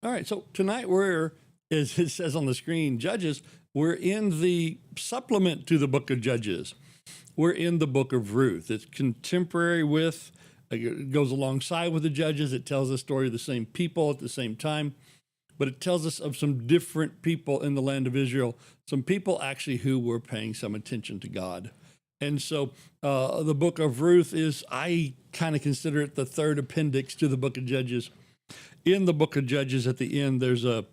All right, so tonight we're, as it says on the screen, Judges, we're in the supplement to the book of Judges. We're in the book of Ruth. It's contemporary with, it goes alongside with the Judges. It tells the story of the same people at the same time, but it tells us of some different people in the land of Israel, some people actually who were paying some attention to God. And so the book of Ruth is, I kind of consider it the third appendix to the book of Judges. In the book of Judges, at the end, there's a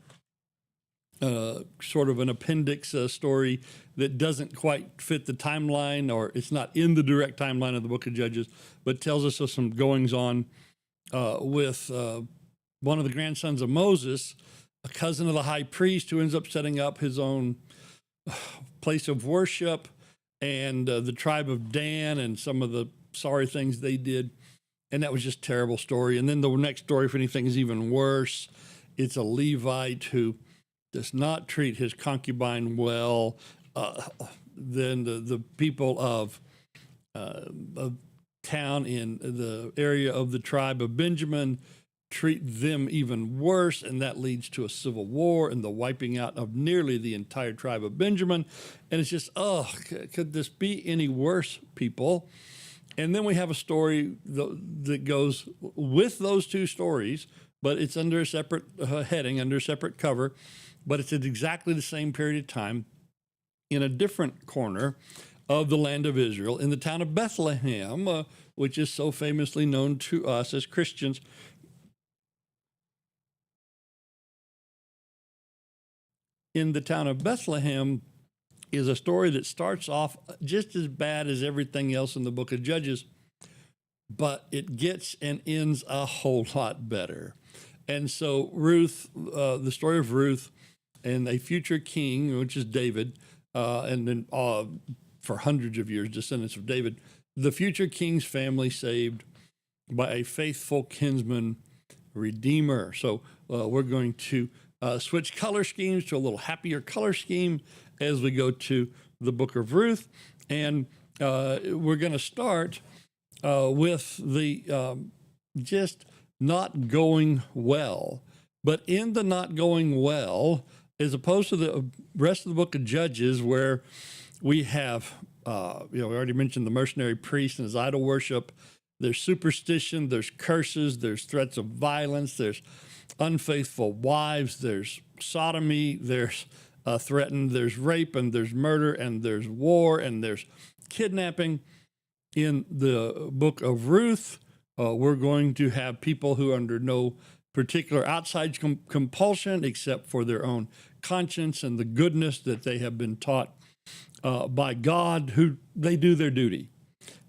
sort of an appendix story that doesn't quite fit the timeline, or it's not in the direct timeline of the book of Judges, but tells us of some goings on with one of the grandsons of Moses, a cousin of the high priest, who ends up setting up his own place of worship, and the tribe of Dan and some of the sorry things they did. And that was just a terrible story. And then the next story, if anything, is even worse. It's a Levite who does not treat his concubine well. Then the people of town in the area of the tribe of Benjamin treat them even worse, and that leads to a civil war and the wiping out of nearly the entire tribe of Benjamin. And it's just, could this be any worse, people? And then we have a story that goes with those two stories, but it's under a separate heading, under a separate cover, but it's at exactly the same period of time in a different corner of the land of Israel, in the town of Bethlehem, which is so famously known to us as Christians. In the town of Bethlehem is a story that starts off just as bad as everything else in the book of Judges, but it gets and ends a whole lot better. And so Ruth, the story of Ruth and a future king, which is David, and then for hundreds of years, descendants of David, the future king's family saved by a faithful kinsman redeemer. So we're going to switch color schemes to a little happier color scheme as we go to the book of Ruth. And we're going to start with the just not going well. But in the not going well, as opposed to the rest of the book of Judges, where we have, we already mentioned the mercenary priest and his idol worship. There's superstition, there's curses, there's threats of violence, there's unfaithful wives, there's sodomy, there's threatened, there's rape, and there's murder, and there's war, and there's kidnapping. In the book of Ruth, we're going to have people who are under no particular outside compulsion except for their own conscience and the goodness that they have been taught by God, who they do their duty.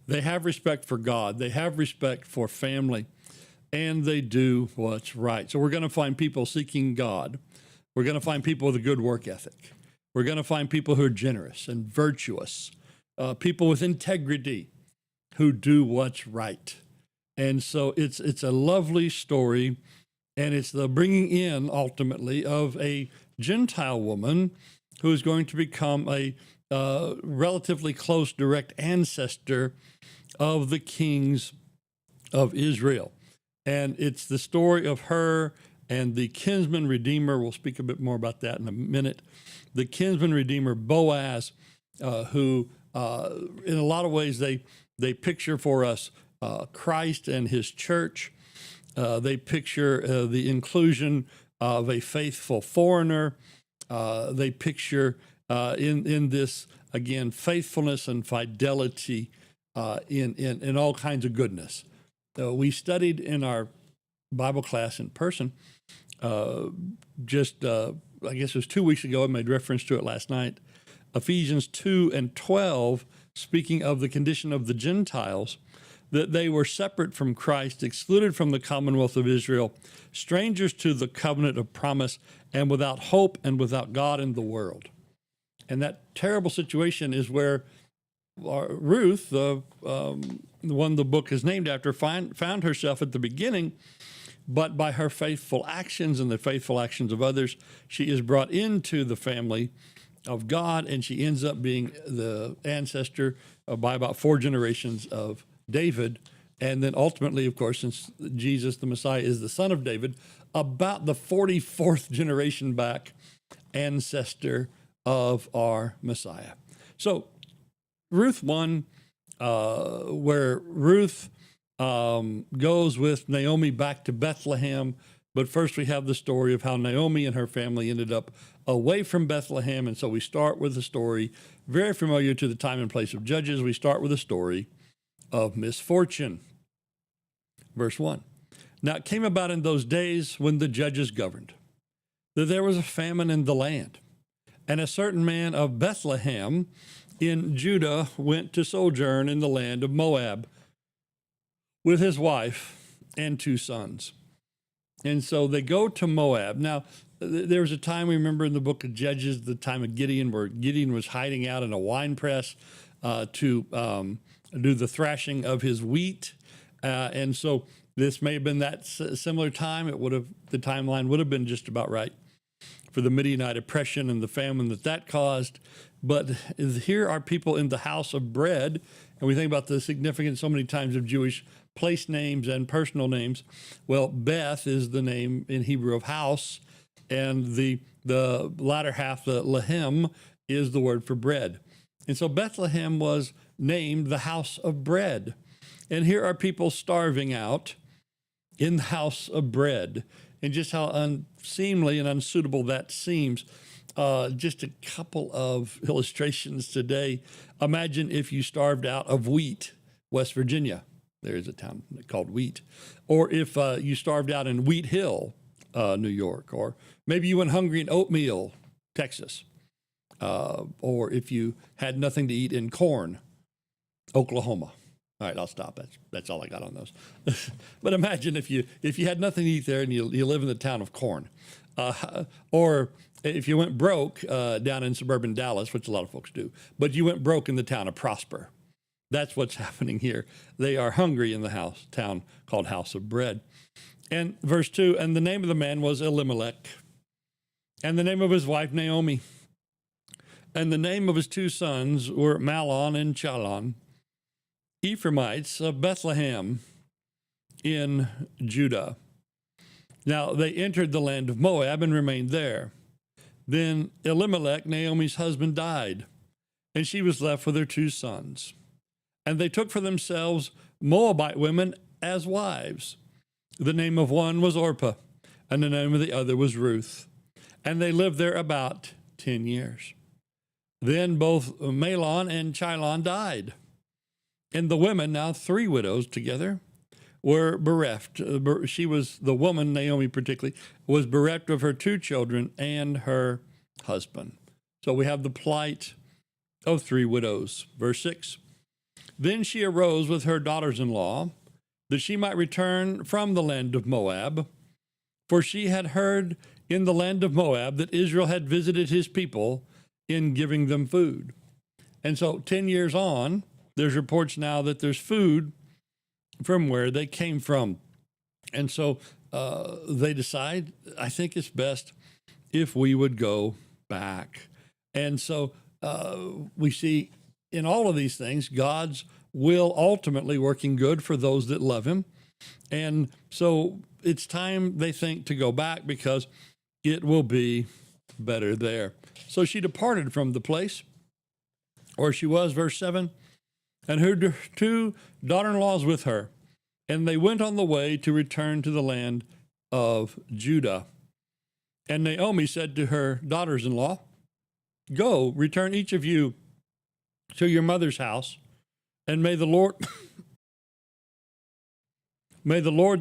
They have respect for God. They have respect for family, and they do what's right. So we're going to find people seeking God. We're going to find people with a good work ethic. We're going to find people who are generous and virtuous, people with integrity who do what's right. And so it's a lovely story, and it's the bringing in, ultimately, of a Gentile woman who is going to become a relatively close, direct ancestor of the kings of Israel. And it's the story of her and the kinsman redeemer. We'll speak a bit more about that in a minute. The kinsman redeemer, Boaz, who in a lot of ways they picture for us Christ and his church. They picture the inclusion of a faithful foreigner. They picture in this, again, faithfulness and fidelity in all kinds of goodness. We studied in our Bible class in person I guess it was 2 weeks ago. I made reference to it last night. Ephesians 2:12, speaking of the condition of the Gentiles, that they were separate from Christ, excluded from the commonwealth of Israel, strangers to the covenant of promise, and without hope and without God in the world. And that terrible situation is where Ruth, the one the book is named after, found herself at the beginning, but by her faithful actions and the faithful actions of others, she is brought into the family of God, and she ends up being the ancestor by about 4 generations of David, And then ultimately, of course, since Jesus, the Messiah, is the son of David, about the 44th generation back, ancestor of our Messiah. So Ruth 1, where Ruth goes with Naomi back to Bethlehem. But first we have the story of how Naomi and her family ended up away from Bethlehem. And so we start with the story, very familiar to the time and place of Judges. We start with a story of misfortune. Verse 1. Now it came about in those days when the judges governed, that there was a famine in the land. And a certain man of Bethlehem in Judah went to sojourn in the land of Moab with his wife and 2 sons. And so they go to Moab. Now, there was a time, we remember in the book of Judges, the time of Gideon, where Gideon was hiding out in a wine press to do the thrashing of his wheat. And so this may have been that similar time. The timeline would have been just about right for the Midianite oppression and the famine that caused. But here are people in the house of bread, and we think about the significance so many times of Jewish place names and personal names. Well, Beth is the name in Hebrew of house, and the latter half, the Lehem, is the word for bread. And so Bethlehem was named the house of bread. And here are people starving out in the house of bread. And just how unseemly and unsuitable that seems. Just a couple of illustrations today. Imagine if you starved out of Wheat, West Virginia. There is a town called Wheat. Or if you starved out in Wheat Hill, New York. Or maybe you went hungry in Oatmeal, Texas. Or if you had nothing to eat in Corn, Oklahoma. All right, I'll stop. That's all I got on those. But imagine if you had nothing to eat there and you live in the town of Corn. Or if you went broke down in suburban Dallas, which a lot of folks do, but you went broke in the town of Prosper. That's what's happening here. They are hungry in the town called House of Bread. And verse 2, and the name of the man was Elimelech, and the name of his wife Naomi, and the name of his 2 sons were Mahlon and Chalon, Ephraimites of Bethlehem in Judah. Now they entered the land of Moab and remained there. Then Elimelech, Naomi's husband, died, and she was left with her 2 sons. And they took for themselves Moabite women as wives. The name of one was Orpah, and the name of the other was Ruth. And they lived there about 10 years. Then both Mahlon and Chilon died. And the women, now 3 widows together, were bereft. She was, the woman, Naomi particularly, was bereft of her 2 children and her husband. So we have the plight of 3 widows. Verse 6. Then she arose with her daughters-in-law, that she might return from the land of Moab, for she had heard in the land of Moab that Israel had visited his people in giving them food. And so 10 years on, there's reports now that there's food from where they came from. And so they decide, I think it's best if we would go back. And so we see in all of these things, God's will ultimately working good for those that love him. And so it's time, they think, to go back because it will be better there. So she departed from the place where she was, verse 7, and her 2 daughter-in-laws with her. And they went on the way to return to the land of Judah. And Naomi said to her daughters-in-law, go, return each of you to your mother's house, and may the Lord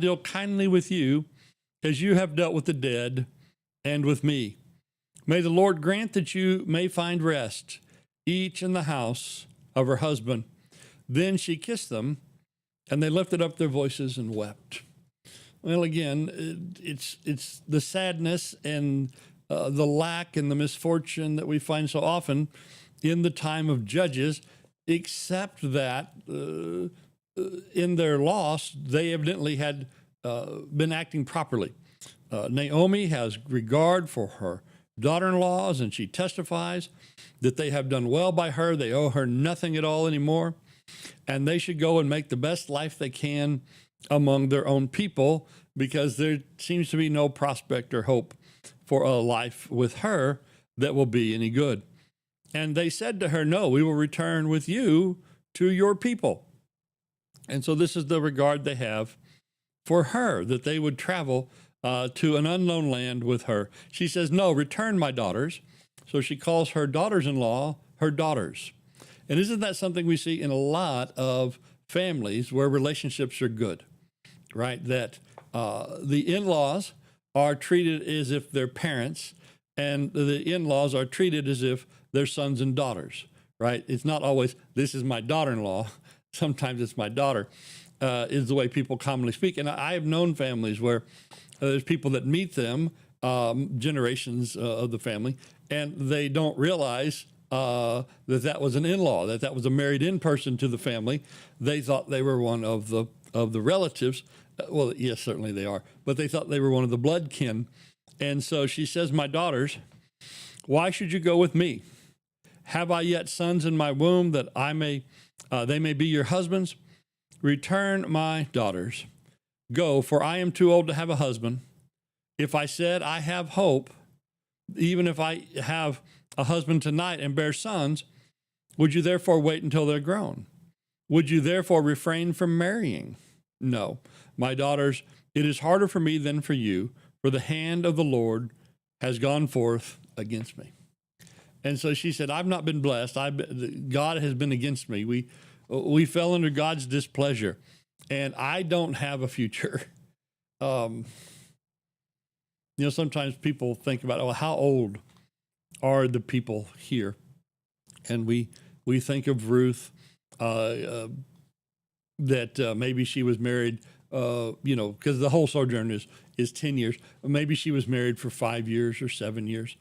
deal kindly with you as you have dealt with the dead and with me. May the Lord grant that you may find rest, each in the house of her husband. Then she kissed them, and they lifted up their voices and wept. Well, again, it's the sadness and the lack and the misfortune that we find so often in the time of Judges, except that in their loss, they evidently had been acting properly. Naomi has regard for her daughter-in-laws, and she testifies that they have done well by her. They owe her nothing at all anymore. and they should go and make the best life they can among their own people, because there seems to be no prospect or hope for a life with her that will be any good. And they said to her, no, we will return with you to your people. And so this is the regard they have for her, that they would travel to an unknown land with her. She says, no, return, my daughters. So she calls her daughters-in-law her daughters. And isn't that something we see in a lot of families where relationships are good, right? That the in-laws are treated as if they're parents, and the in-laws are treated as if they're sons and daughters, right? It's not always, this is my daughter-in-law. Sometimes it's my daughter, is the way people commonly speak. And I have known families where there's people that meet them, generations of the family, and they don't realize that was an in-law, that was a married-in person to the family. They thought they were one of the relatives. Well, yes, certainly they are, but they thought they were one of the blood kin. And so she says, my daughters, why should you go with me? Have I yet sons in my womb that they may be your husbands? Return, my daughters. Go, for I am too old to have a husband. If I said I have hope, even if I have a husband tonight and bear sons, would you therefore wait until they're grown? Would you therefore refrain from marrying? No, my daughters, it is harder for me than for you, for the hand of the Lord has gone forth against me. And so she said, I've not been blessed. God has been against me. We fell under God's displeasure, and I don't have a future. Sometimes people think about, oh, how old are the people here? And we think of Ruth, that maybe she was married, because the whole sojourn is 10 years. Maybe she was married for 5 years or 7 years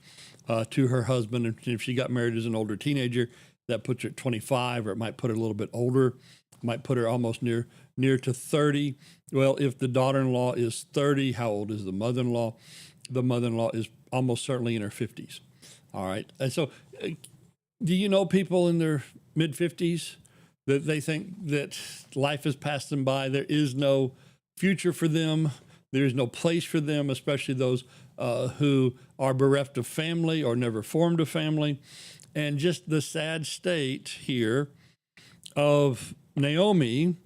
to her husband. And if she got married as an older teenager, that puts her at 25, or it might put her a little bit older, might put her almost near to 30. Well, if the daughter-in-law is 30, how old is the mother-in-law? The mother-in-law is almost certainly in her 50s. All right. And so do you know people in their mid-50s that they think that life has passed them by? There is no future for them. There is no place for them, especially those who are bereft of family or never formed a family. And just the sad state here of Naomi,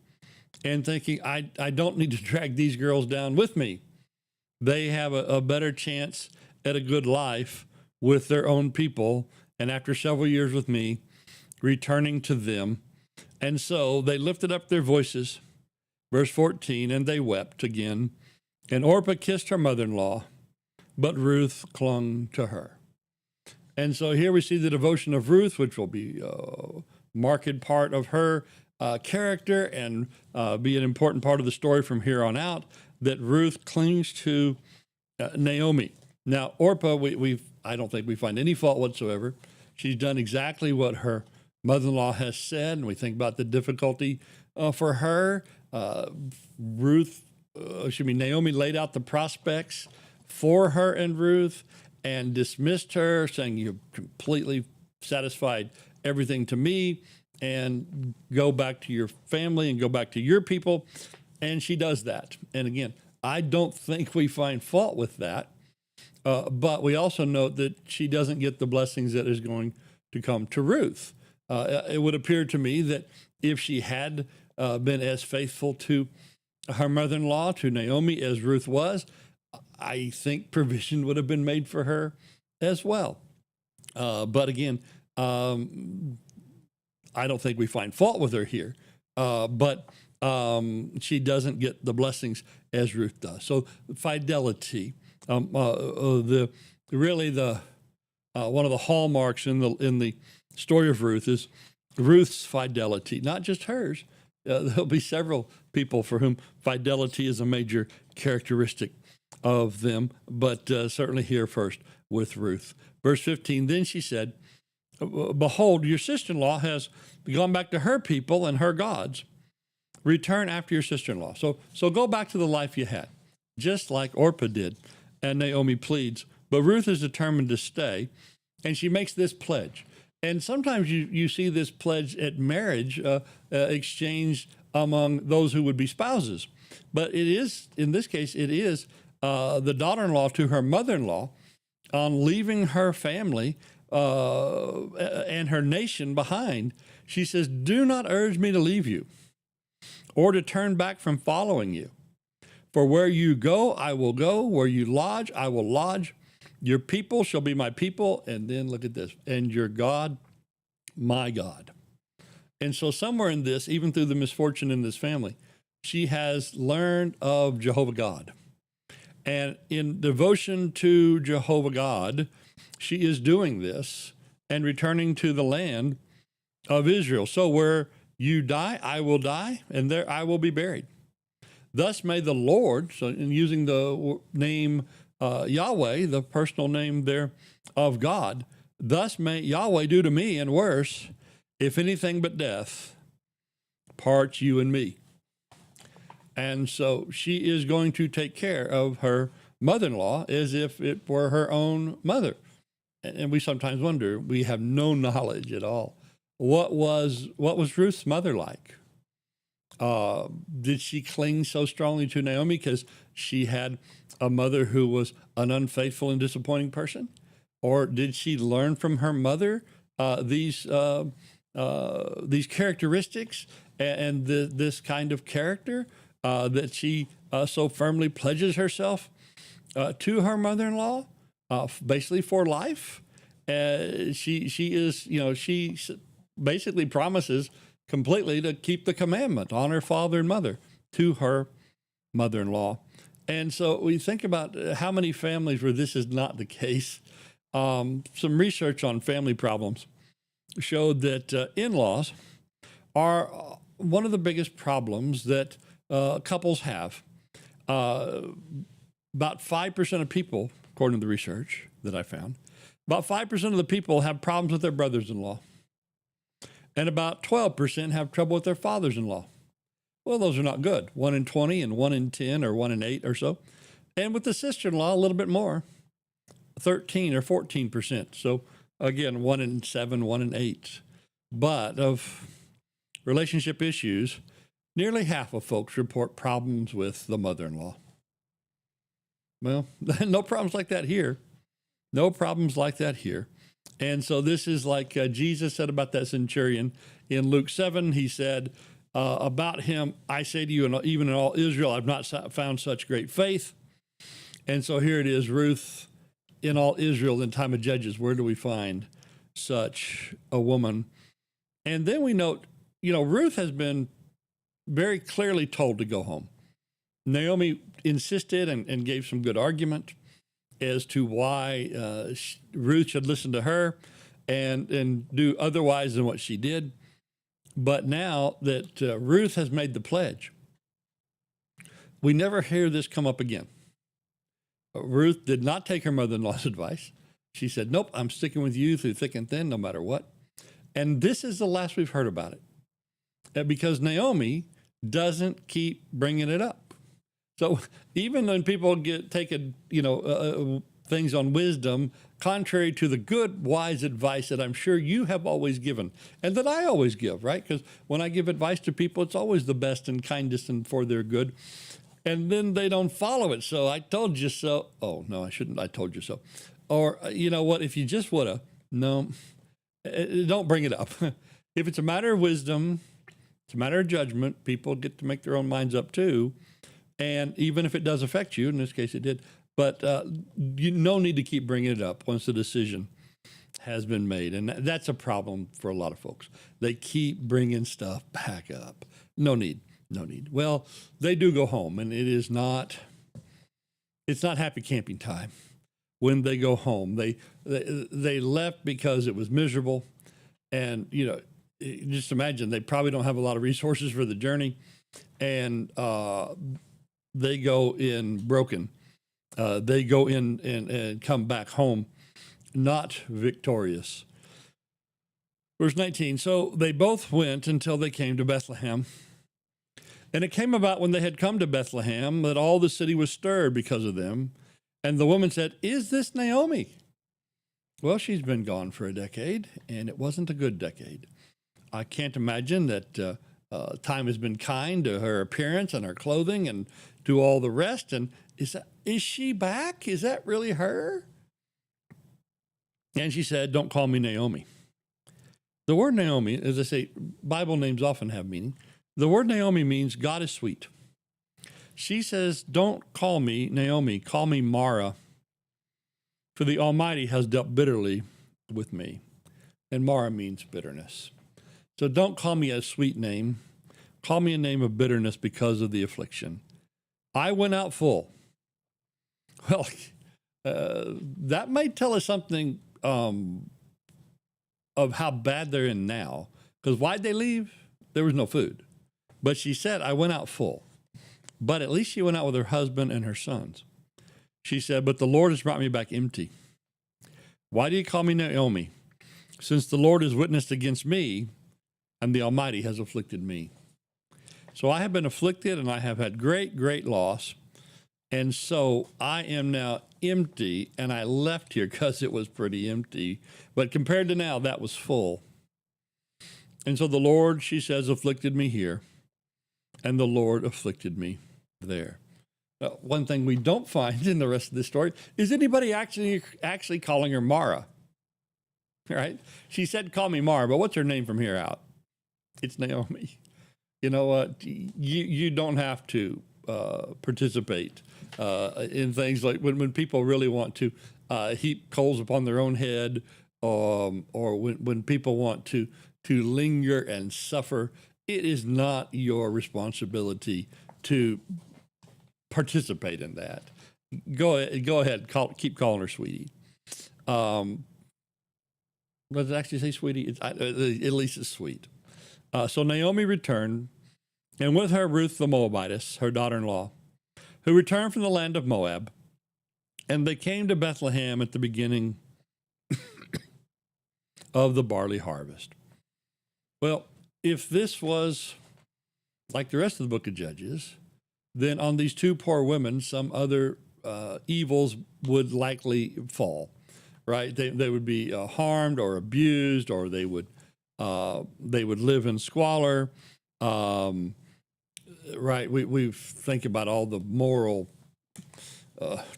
and thinking, I don't need to drag these girls down with me. They have a better chance at a good life with their own people, and after several years with me, returning to them. And so they lifted up their voices, verse 14, and they wept again. And Orpah kissed her mother-in-law, but Ruth clung to her. And so here we see the devotion of Ruth, which will be a marked part of her character and be an important part of the story from here on out, that Ruth clings to Naomi. Now, Orpah, I don't think we find any fault whatsoever. She's done exactly what her mother-in-law has said, and we think about the difficulty for her. Naomi laid out the prospects for her and Ruth and dismissed her, saying, you've completely satisfied everything to me, and go back to your family and go back to your people. And she does that. And again, I don't think we find fault with that. But we also note that she doesn't get the blessings that is going to come to Ruth. It would appear to me that if she had been as faithful to her mother-in-law, to Naomi, as Ruth was, I think provision would have been made for her as well. But again, I don't think we find fault with her here. But she doesn't get the blessings as Ruth does. So fidelity, one of the hallmarks in the story of Ruth is Ruth's fidelity, not just hers. There'll be several people for whom fidelity is a major characteristic of them, but certainly here first with Ruth. Verse 15, then she said, behold, your sister-in-law has gone back to her people and her gods. Return after your sister-in-law. So go back to the life you had, just like Orpah did. And Naomi pleads, but Ruth is determined to stay, and she makes this pledge. And sometimes you see this pledge at marriage exchanged among those who would be spouses. But it is, in this case, it is the daughter-in-law to her mother-in-law on leaving her family and her nation behind. She says, "Do not urge me to leave you or to turn back from following you. For where you go, I will go. Where you lodge, I will lodge. Your people shall be my people." And then look at this, "and your God, my God." And so somewhere in this, even through the misfortune in this family, she has learned of Jehovah God. And in devotion to Jehovah God, she is doing this and returning to the land of Israel. "So where you die, I will die, and there I will be buried. Thus may the Lord," so in using the name Yahweh, the personal name there of God, "thus may Yahweh do to me, and worse, if anything but death parts you and me." And so she is going to take care of her mother-in-law as if it were her own mother. And we sometimes wonder, we have no knowledge at all. What was Ruth's mother like? Did she cling so strongly to Naomi because she had a mother who was an unfaithful and disappointing person? Or did she learn from her mother these characteristics and this kind of character that she so firmly pledges herself to her mother-in-law, basically for life? She basically promises completely to keep the commandment, honor father and mother, to her mother-in-law. And so we think about how many families where this is not the case. Some research on family problems showed that in-laws are one of the biggest problems that couples have. About 5% of people, according to the research that I found, about 5% of the people have problems with their brothers-in-law. And about 12% have trouble with their fathers-in-law. Well, those are not good. 1 in 20 and 1 in 10 or 1 in 8 or so. And with the sister-in-law, a little bit more, 13 or 14%. So again, 1 in 7, 1 in 8. But of relationship issues, nearly half of folks report problems with the mother-in-law. Well, no problems like that here. No problems like that here. And so this is like Jesus said about that centurion in Luke 7. He said about him, "I say to you, and even in all Israel, I've not found such great faith." And so here it is, Ruth in all Israel in time of Judges. Where do we find such a woman? And then we note, Ruth has been very clearly told to go home. Naomi insisted and gave some good argument as to why Ruth should listen to her and do otherwise than what she did. But now that Ruth has made the pledge, we never hear this come up again. Ruth did not take her mother-in-law's advice. She said, "Nope, I'm sticking with you through thick and thin, no matter what." And this is the last we've heard about it, because Naomi doesn't keep bringing it up. So even when people get taken, things on wisdom, contrary to the good, wise advice that I'm sure you have always given and that I always give, right? Because when I give advice to people, it's always the best and kindest and for their good. And then they don't follow it. So I told you so. Oh, no, I shouldn't. I told you so. Or, you know what, if you just would have, no, don't bring it up. If it's a matter of wisdom, it's a matter of judgment, people get to make their own minds up too. And even if it does affect you, in this case it did, but you no need to keep bringing it up once the decision has been made. And that's a problem for a lot of folks. They keep bringing stuff back up. No need. Well, they do go home, and it's not happy camping time when they go home. They left because it was miserable. And, just imagine they probably don't have a lot of resources for the journey. And they go in broken. They go in and come back home not victorious. Verse 19, "So they both went until they came to Bethlehem. And it came about when they had come to Bethlehem that all the city was stirred because of them. And the woman said, 'Is this Naomi?' Well, she's been gone for a decade, and it wasn't a good decade. I can't imagine that time has been kind to her appearance and her clothing and to all the rest. And is she back? Is that really her? And she said, "Don't call me Naomi." The word Naomi, as I say, Bible names often have meaning. The word Naomi means God is sweet. She says, "Don't call me Naomi, call me Mara, for the Almighty has dealt bitterly with me." And Mara means bitterness. So don't call me a sweet name. Call me a name of bitterness because of the affliction. I went out full. Well, that might tell us something of how bad they're in now. Because why'd they leave? There was no food. But she said, "I went out full." But at least she went out with her husband and her sons. She said, "But the Lord has brought me back empty. Why do you call me Naomi? Since the Lord has witnessed against me, and the Almighty has afflicted me." So I have been afflicted, and I have had great, great loss. And so I am now empty, and I left here because it was pretty empty. But compared to now, that was full. And so the Lord, she says, afflicted me here, and the Lord afflicted me there. One thing we don't find in the rest of this story is anybody actually calling her Mara. Right? She said, "Call me Mara," but what's her name from here out? It's Naomi. You know what? You don't have to participate in things like when people really want to heap coals upon their own head, or when people want to linger and suffer. It is not your responsibility to participate in that. Go ahead. Keep calling her sweetie. Does it actually say sweetie? At least it's sweet. So Naomi returned, and with her Ruth the Moabitess, her daughter-in-law, who returned from the land of Moab, and they came to Bethlehem at the beginning of the barley harvest. Well, if this was like the rest of the book of Judges, then on these two poor women, some other evils would likely fall, right? They would be harmed or abused, or they would live in squalor. Right? We think about all the moral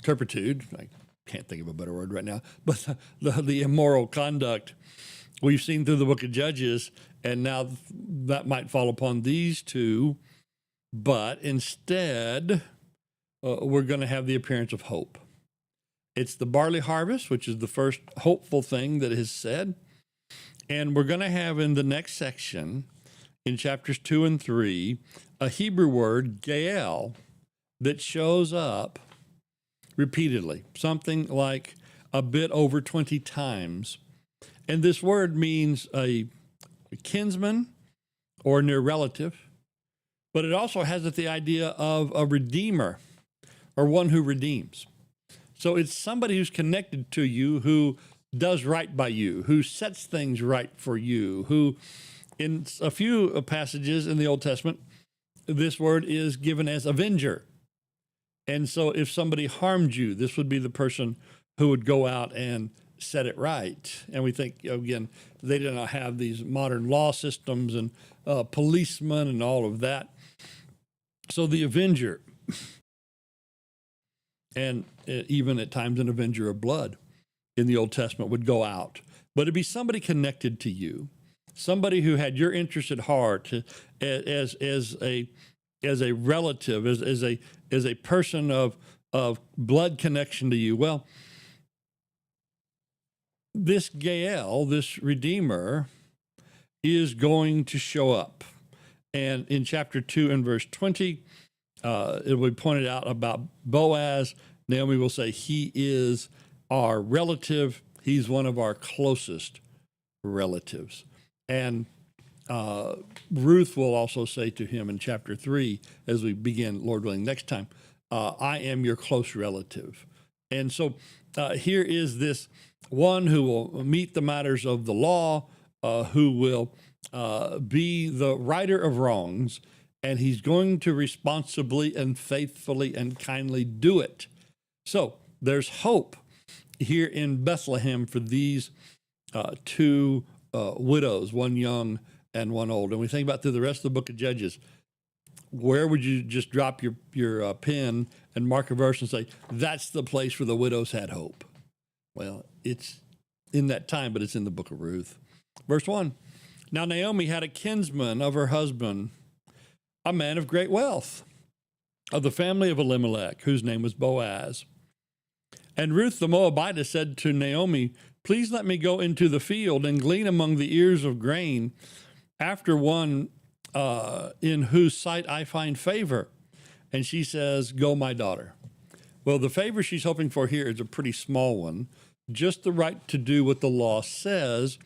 turpitude. I can't think of a better word right now, but the immoral conduct we've seen through the book of Judges, and now that might fall upon these two. But instead, we're going to have the appearance of hope. It's the barley harvest, which is the first hopeful thing that is said. And we're going to have in the next section, in chapters 2 and 3, a Hebrew word, Gael, that shows up repeatedly, something like a bit over 20 times. And this word means a kinsman or near relative, but it also has the idea of a redeemer or one who redeems. So it's somebody who's connected to you, who does right by you, who sets things right for you, who in a few passages in the Old Testament, this word is given as avenger. And so if somebody harmed you, this would be the person who would go out and set it right. And we think, again, they did not have these modern law systems and policemen and all of that. So the avenger, and even at times an avenger of blood in the Old Testament, would go out. But it'd be somebody connected to you, somebody who had your interest at heart, as a relative, as a person of blood connection to you. Well, this Gael, this redeemer, is going to show up. And in chapter 2 and verse 20, it will be pointed out about Boaz. Naomi will say, he is our relative. He's one of our closest relatives. And Ruth will also say to him in chapter 3, as we begin, Lord willing, next time, I am your close relative. And so here is this one who will meet the matters of the law, who will be the righter of wrongs, and he's going to responsibly and faithfully and kindly do it. So there's hope here in Bethlehem for these two widows, one young and one old. And we think about through the rest of the book of Judges, where would you just drop your pen and mark a verse and say, that's the place where the widows had hope? Well, it's in that time, but it's in the book of Ruth. Verse 1, now Naomi had a kinsman of her husband, a man of great wealth, of the family of Elimelech, whose name was Boaz. And Ruth the Moabitess said to Naomi, please let me go into the field and glean among the ears of grain after one in whose sight I find favor. And she says, go, my daughter. Well, the favor she's hoping for here is a pretty small one, just the right to do what the law says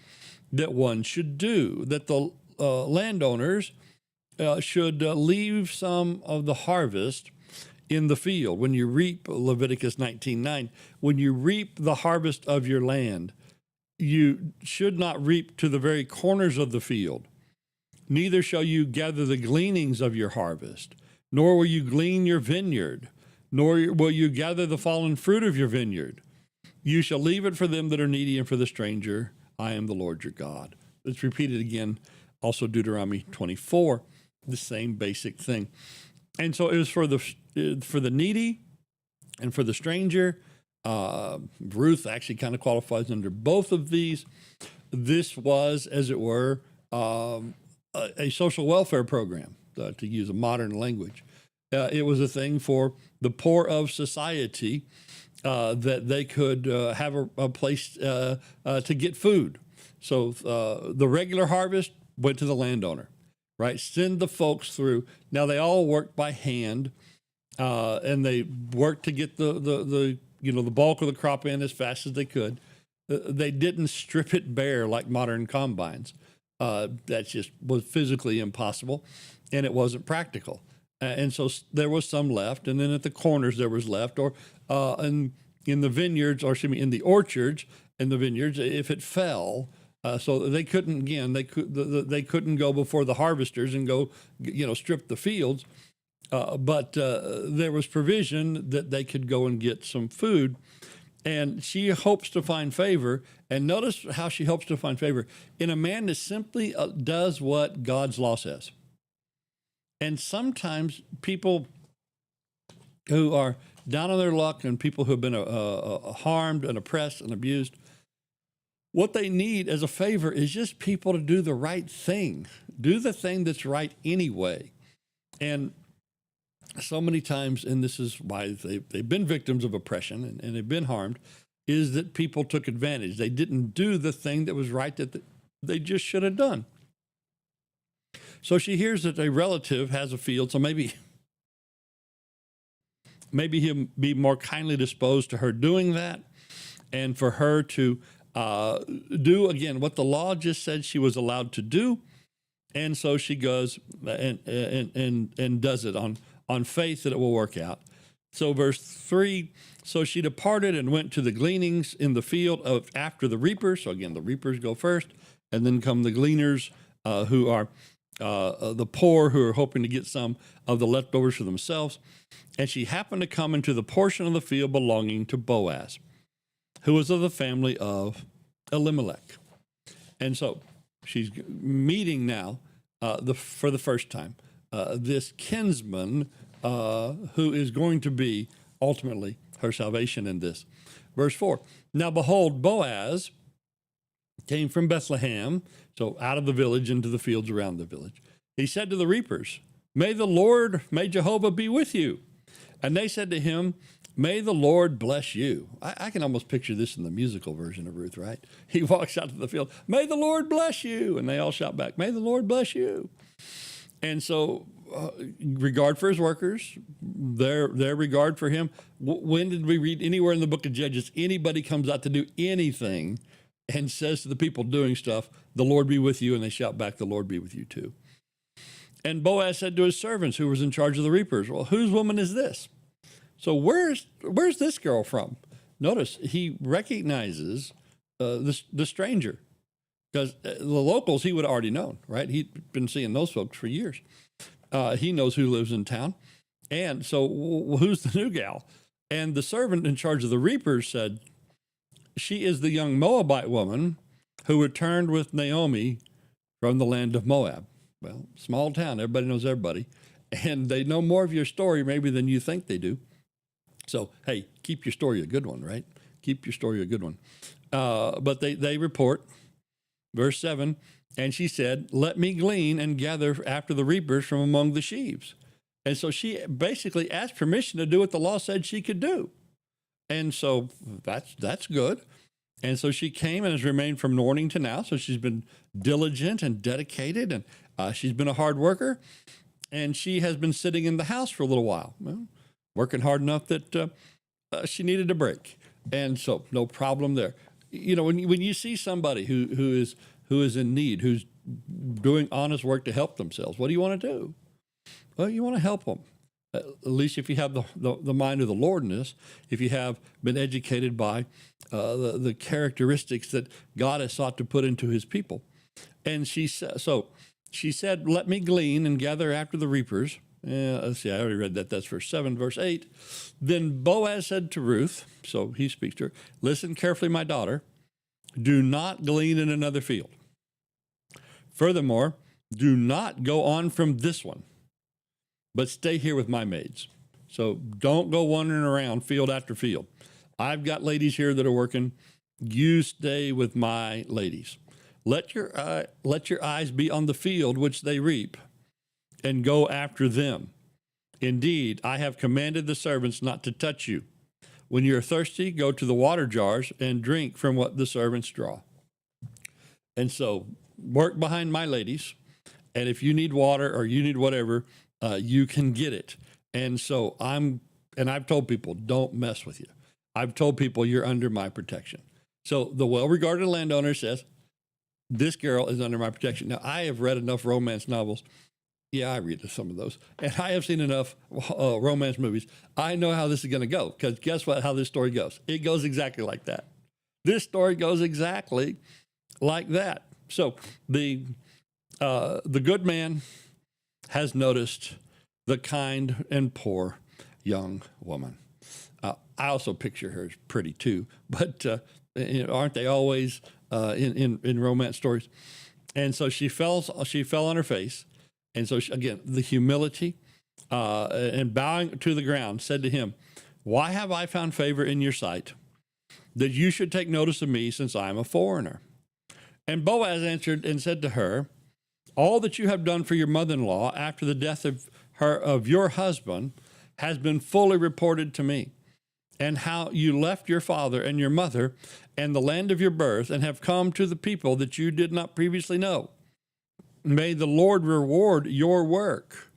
that one should do, that the landowners should leave some of the harvest in the field. When you reap, Leviticus 19:9, when you reap the harvest of your land, you should not reap to the very corners of the field. Neither shall you gather the gleanings of your harvest, nor will you glean your vineyard, nor will you gather the fallen fruit of your vineyard. You shall leave it for them that are needy and for the stranger. I am the Lord your God. It's repeated again, also Deuteronomy 24, the same basic thing. And so it was for the needy and for the stranger. Ruth actually kind of qualifies under both of these. This was, as it were, a social welfare program, to use a modern language. It was a thing for the poor of society, that they could have a place to get food. So the regular harvest went to the landowner, right? Send the folks through. Now they all worked by hand, and they worked to get the bulk of the crop in as fast as they could. They didn't strip it bare like modern combines. That just was physically impossible, and it wasn't practical. And so there was some left, and then at the corners there was left, or in the vineyards, or excuse me, in the orchards and the vineyards, if it fell. So they couldn't, again, they couldn't go before the harvesters and go, strip the fields. But there was provision that they could go and get some food. And she hopes to find favor. And notice how she hopes to find favor in a man that simply does what God's law says. And sometimes people who are down on their luck and people who have been harmed and oppressed and abused, what they need as a favor is just people to do the right thing, do the thing that's right anyway. And so many times, and this is why they've been victims of oppression and they've been harmed, is that people took advantage. They didn't do the thing that was right that they just should have done. So she hears that a relative has a field, so maybe he'll be more kindly disposed to her doing that, and for her to do, again, what the law just said she was allowed to do. And so she goes and does it on faith that it will work out. So verse 3, so she departed and went to the gleanings in the field after the reapers. So again, the reapers go first, and then come the gleaners who are the poor who are hoping to get some of the leftovers for themselves. And she happened to come into the portion of the field belonging to Boaz, who was of the family of Elimelech. And so she's meeting now for the first time this kinsman who is going to be ultimately her salvation in this. Verse 4, now behold, Boaz came from Bethlehem, so out of the village into the fields around the village. He said to the reapers, may Jehovah be with you. And they said to him, may the Lord bless you. I can almost picture this in the musical version of Ruth, right? He walks out to the field, may the Lord bless you. And they all shout back, may the Lord bless you. And so regard for his workers, their regard for him. When did we read anywhere in the book of Judges, anybody comes out to do anything and says to the people doing stuff, the Lord be with you, and they shout back, the Lord be with you too. And Boaz said to his servants who was in charge of the reapers, well, whose woman is this? So where's this girl from? Notice he recognizes the stranger, because the locals he would have already known, right? He'd been seeing those folks for years. He knows who lives in town. And so who's the new gal? And the servant in charge of the reapers said, she is the young Moabite woman who returned with Naomi from the land of Moab. Well, small town, everybody knows everybody. And they know more of your story maybe than you think they do. So, hey, keep your story a good one, right? Keep your story a good one. But they report, verse 7, and she said, let me glean and gather after the reapers from among the sheaves. And so she basically asked permission to do what the law said she could do. And so that's good. And so she came and has remained from morning to now. So she's been diligent and dedicated, and she's been a hard worker. And she has been sitting in the house for a little while, working hard enough that she needed a break. And so no problem there. You know, when you see somebody who is in need, who's doing honest work to help themselves, what do you want to do? Well, you want to help them. At least if you have the mind of the Lord in this, if you have been educated by the characteristics that God has sought to put into his people. And she said, let me glean and gather after the reapers. Let's see, I already read that. That's verse 7. Verse 8. Then Boaz said to Ruth, so he speaks to her, listen carefully, my daughter, do not glean in another field. Furthermore, do not go on from this one, but stay here with my maids. So don't go wandering around field after field. I've got ladies here that are working. You stay with my ladies. Let your eyes be on the field which they reap, and go after them. Indeed, I have commanded the servants not to touch you. When you are thirsty, go to the water jars and drink from what the servants draw. And so work behind my ladies. And if you need water or you need whatever, you can get it. And so I've told people, don't mess with you. I've told people you're under my protection. So the well-regarded landowner says, this girl is under my protection. Now, I have read enough romance novels. Yeah, I read some of those. And I have seen enough romance movies. I know how this is going to go, because guess what? How this story goes. It goes exactly like that. This story goes exactly like that. So the good man has noticed the kind and poor young woman. I also picture her as pretty too, but aren't they always in romance stories? And so she fell on her face. And so again, the humility and bowing to the ground said to him, why have I found favor in your sight, that you should take notice of me, since I am a foreigner? And Boaz answered and said to her, all that you have done for your mother-in-law after the death of your husband has been fully reported to me, and how you left your father and your mother and the land of your birth, and have come to the people that you did not previously know. May the Lord reward your work,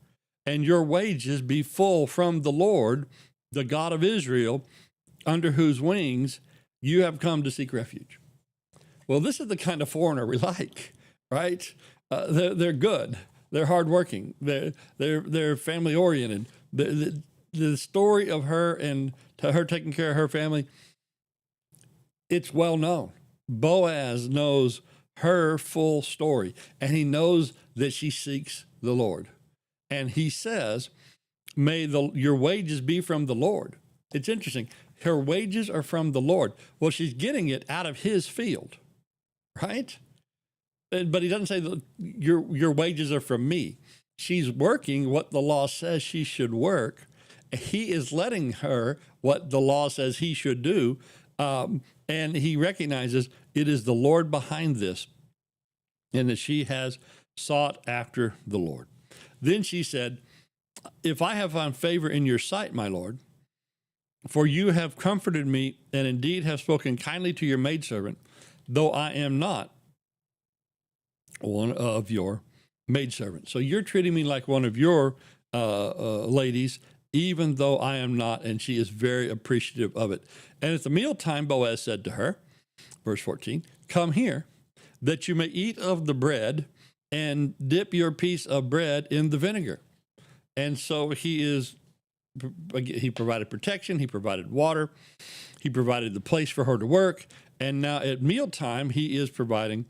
and your wages be full from the Lord, the God of Israel, under whose wings you have come to seek refuge. Well, this is the kind of foreigner we like, right? They're good. They're hardworking. They're family oriented. The story of her and to her taking care of her family, it's well known. Boaz knows her full story, and he knows that she seeks the Lord. And he says, may your wages be from the Lord. It's interesting. Her wages are from the Lord. Well, she's getting it out of his field, right? But he doesn't say that your wages are from me. She's working what the law says she should work. He is letting her what the law says he should do. And he recognizes it is the Lord behind this, and that she has sought after the Lord. Then she said, if I have found favor in your sight, my Lord, for you have comforted me, and indeed have spoken kindly to your maidservant, though I am not one of your maidservants. So you're treating me like one of your ladies, even though I am not. And she is very appreciative of it. And at the mealtime, Boaz said to her, verse 14, come here, that you may eat of the bread and dip your piece of bread in the vinegar. And so he provided protection, he provided water, he provided the place for her to work, and now at mealtime, he is providing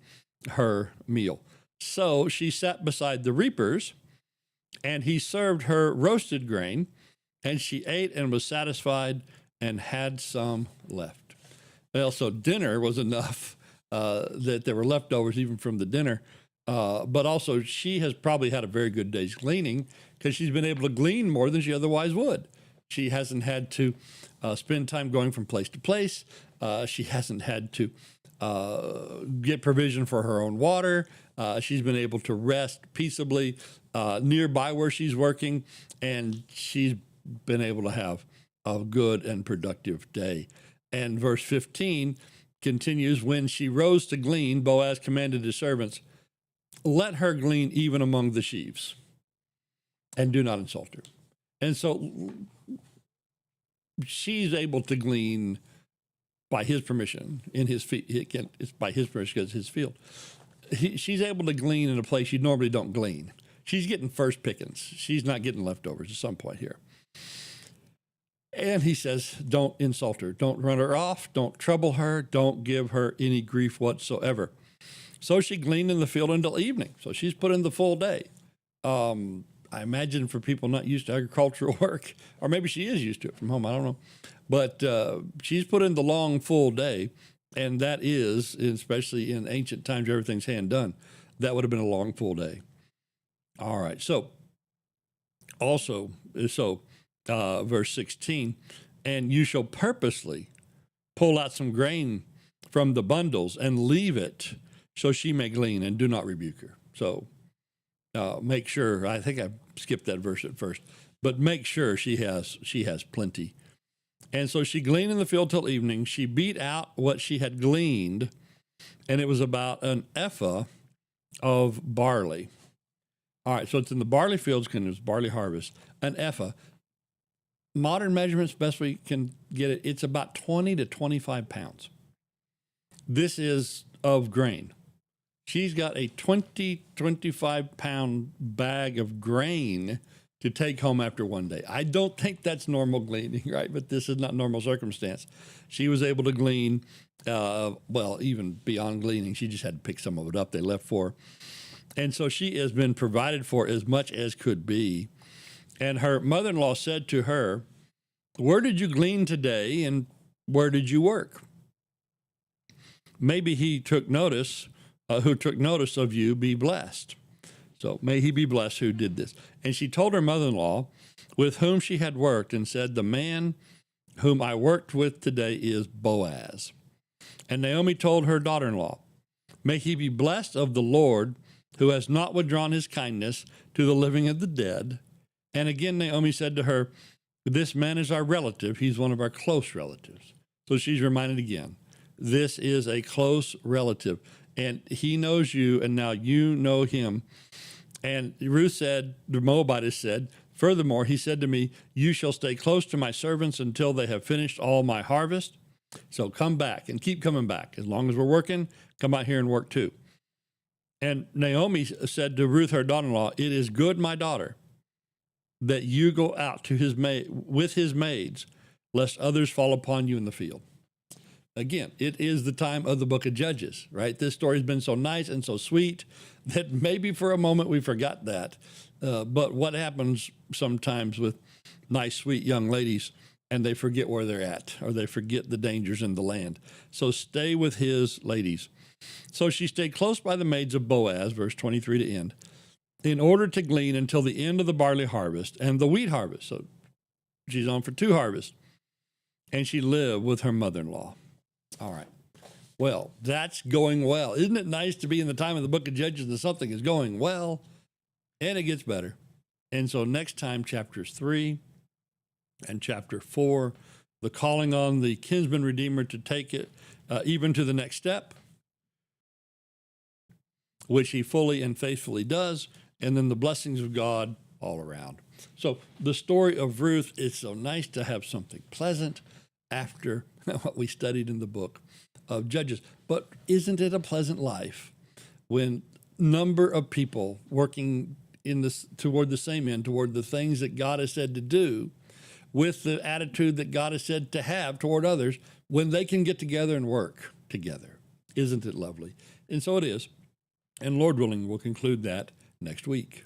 her meal. So she sat beside the reapers, and he served her roasted grain, and she ate and was satisfied and had some left. Well, so dinner was enough that there were leftovers even from the dinner. But also, she has probably had a very good day's gleaning because she's been able to glean more than she otherwise would. She hasn't had to spend time going from place to place. She hasn't had to get provision for her own water. She's been able to rest peaceably nearby where she's working, and she's been able to have a good and productive day. And verse 15 continues, when she rose to glean, Boaz commanded his servants, let her glean even among the sheaves, and do not insult her. And so she's able to glean by his permission in his field. It's by his permission because it's his field. She's able to glean in a place you normally don't glean. She's getting first pickings. She's not getting leftovers at some point here. And he says, don't insult her. Don't run her off. Don't trouble her. Don't give her any grief whatsoever. So she gleaned in the field until evening. So she's put in the full day. I imagine for people not used to agricultural work, or maybe she is used to it from home, I don't know. But she's put in the long, full day, and that is, especially in ancient times, everything's hand done. That would have been a long, full day. All right, so verse 16, and you shall purposely pull out some grain from the bundles and leave it so she may glean, and do not rebuke her. So make sure, I think I skipped that verse at first, but make sure she has plenty. And so she gleaned in the field till evening. She beat out what she had gleaned, and it was about an ephah of barley. All right, so it's in the barley fields, because it was barley harvest. An ephah. Modern measurements, best we can get it, it's about 20 to 25 pounds. This is of grain. She's got a 25 pound bag of grain to take home after one day. I don't think that's normal gleaning, right? But this is not normal circumstance. She was able to glean, even beyond gleaning. She just had to pick some of it up they left for her. And so she has been provided for as much as could be. And her mother-in-law said to her, where did you glean today, and where did you work? Maybe he took notice, who took notice of you, be blessed. So may he be blessed who did this. And she told her mother-in-law with whom she had worked, and said, the man whom I worked with today is Boaz. And Naomi told her daughter-in-law, may he be blessed of the Lord, who has not withdrawn his kindness to the living and the dead. And again, Naomi said to her, this man is our relative. He's one of our close relatives. So she's reminded again, this is a close relative, and he knows you, and now you know him. And Ruth said, the Moabitess said, furthermore, he said to me, you shall stay close to my servants until they have finished all my harvest. So come back and keep coming back. As long as we're working, come out here and work too. And Naomi said to Ruth, her daughter-in-law, it is good, my daughter, that you go out to with his maids, lest others fall upon you in the field. Again, it is the time of the book of Judges, right? This story's been so nice and so sweet that maybe for a moment we forgot that. But what happens sometimes with nice, sweet young ladies, and they forget where they're at, or they forget the dangers in the land. So stay with his ladies. So she stayed close by the maids of Boaz, verse 23 to end, in order to glean until the end of the barley harvest and the wheat harvest. So she's on for 2 harvests. And she lived with her mother-in-law. All right. Well, that's going well. Isn't it nice to be in the time of the book of Judges that something is going well, and it gets better? And so next time, chapters 3 and chapter 4, the calling on the kinsman redeemer to take it even to the next step, which he fully and faithfully does, and then the blessings of God all around. So the story of Ruth, it's so nice to have something pleasant after what we studied in the book of Judges. But isn't it a pleasant life when number of people working in this toward the same end, toward the things that God has said to do, with the attitude that God has said to have toward others, when they can get together and work together? Isn't it lovely? And so it is. And Lord willing, we'll conclude that next week.